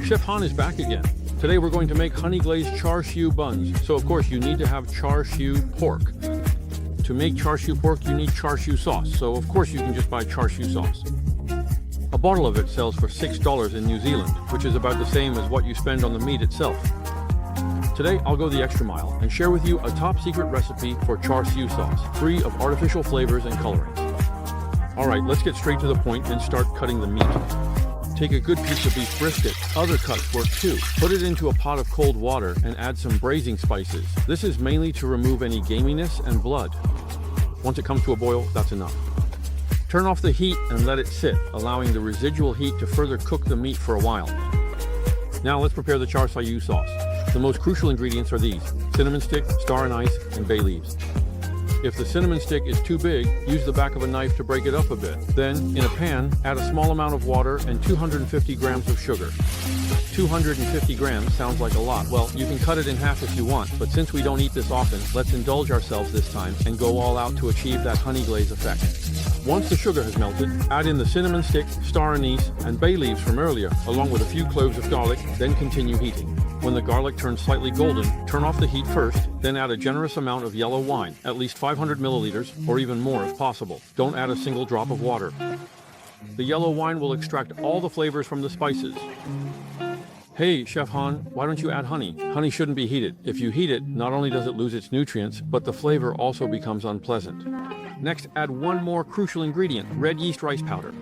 Chef Han is back again. Today we're going to make honey glazed char siu buns. So of course you need to have char siu pork. To make char siu pork you need char siu sauce. So of course you can just buy char siu sauce. A bottle of it sells for $6 in New Zealand, which is about the same as what you spend on the meat itself. Today I'll go the extra mile and share with you a top secret recipe for char siu sauce, free of artificial flavors and colorings. Alright, let's get straight to the point and start cutting the meat. Take a good piece of beef brisket, other cuts work too. Put it into a pot of cold water and add some braising spices. This is mainly to remove any gaminess and blood. Once it comes to a boil, that's enough. Turn off the heat and let it sit, allowing the residual heat to further cook the meat for a while. Now let's prepare the char siu sauce. The most crucial ingredients are these: cinnamon stick, star anise, and bay leaves. If the cinnamon stick is too big, use the back of a knife to break it up a bit. Then, in a pan, add a small amount of water and 250 grams of sugar. 250 grams sounds like a lot. Well, you can cut it in half if you want, but since we don't eat this often, let's indulge ourselves this time and go all out to achieve that honey glaze effect. Once the sugar has melted, add in the cinnamon stick, star anise, and bay leaves from earlier, along with a few cloves of garlic, then continue heating. When the garlic turns slightly golden, turn off the heat first, then add a generous amount of yellow wine, at least 500 milliliters, or even more if possible. Don't add a single drop of water. The yellow wine will extract all the flavors from the spices. Hey, Chef Han, why don't you add honey? Honey shouldn't be heated. If you heat it, not only does it lose its nutrients, but the flavor also becomes unpleasant. Next, add one more crucial ingredient, red yeast rice powder.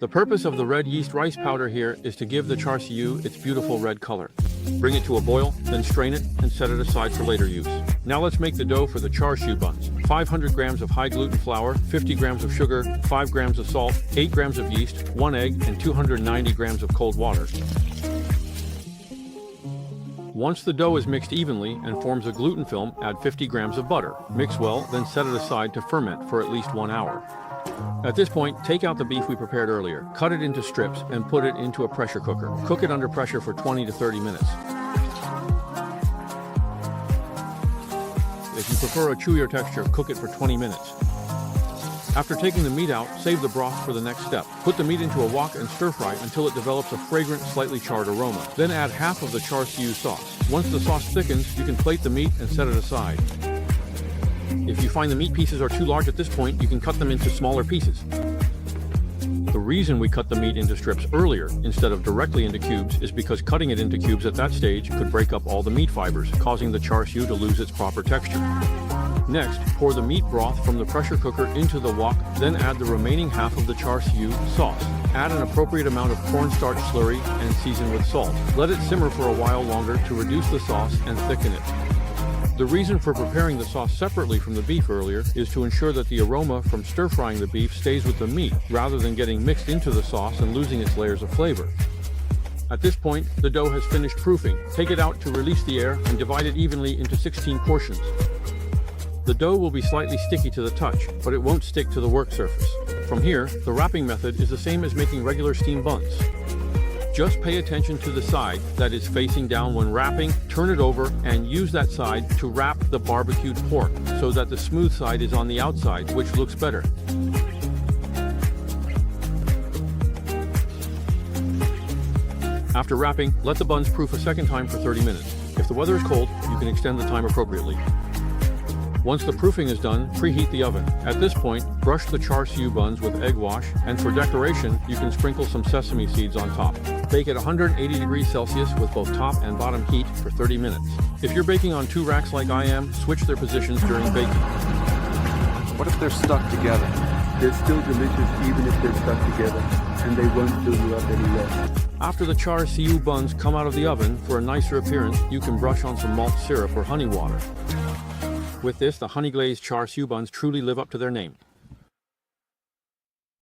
The purpose of the red yeast rice powder here is to give the char siu its beautiful red color. Bring it to a boil, then strain it and set it aside for later use. Now let's make the dough for the char siu buns. 500 grams of high gluten flour, 50 grams of sugar, 5 grams of salt, 8 grams of yeast, 1 egg, and 290 grams of cold water. Once the dough is mixed evenly and forms a gluten film, add 50 grams of butter. Mix well, then set it aside to ferment for at least 1 hour. At this point, take out the beef we prepared earlier, cut it into strips, and put it into a pressure cooker. Cook it under pressure for 20 to 30 minutes. If you prefer a chewier texture, cook it for 20 minutes. After taking the meat out, save the broth for the next step. Put the meat into a wok and stir fry until it develops a fragrant, slightly charred aroma. Then add half of the char siu sauce. Once the sauce thickens, you can plate the meat and set it aside. If you find the meat pieces are too large at this point, you can cut them into smaller pieces. The reason we cut the meat into strips earlier, instead of directly into cubes, is because cutting it into cubes at that stage could break up all the meat fibers, causing the char siu to lose its proper texture. Next, pour the meat broth from the pressure cooker into the wok, then add the remaining half of the char siu sauce. Add an appropriate amount of cornstarch slurry and season with salt. Let it simmer for a while longer to reduce the sauce and thicken it. The reason for preparing the sauce separately from the beef earlier is to ensure that the aroma from stir-frying the beef stays with the meat, rather than getting mixed into the sauce and losing its layers of flavor. At this point, the dough has finished proofing. Take it out to release the air and divide it evenly into 16 portions. The dough will be slightly sticky to the touch, but it won't stick to the work surface. From here, the wrapping method is the same as making regular steamed buns. Just pay attention to the side that is facing down when wrapping, turn it over, and use that side to wrap the barbecued pork so that the smooth side is on the outside, which looks better. After wrapping, let the buns proof a second time for 30 minutes. If the weather is cold, you can extend the time appropriately. Once the proofing is done, preheat the oven. At this point, brush the char siu buns with egg wash, and for decoration, you can sprinkle some sesame seeds on top. Bake at 180 degrees Celsius with both top and bottom heat for 30 minutes. If you're baking on 2 racks like I am, switch their positions during baking. What if they're stuck together? They're still delicious even if they're stuck together, and they won't fill you up any less. After the char siu buns come out of the oven, for a nicer appearance, you can brush on some malt syrup or honey water. With this, the honey glazed char siu buns truly live up to their name.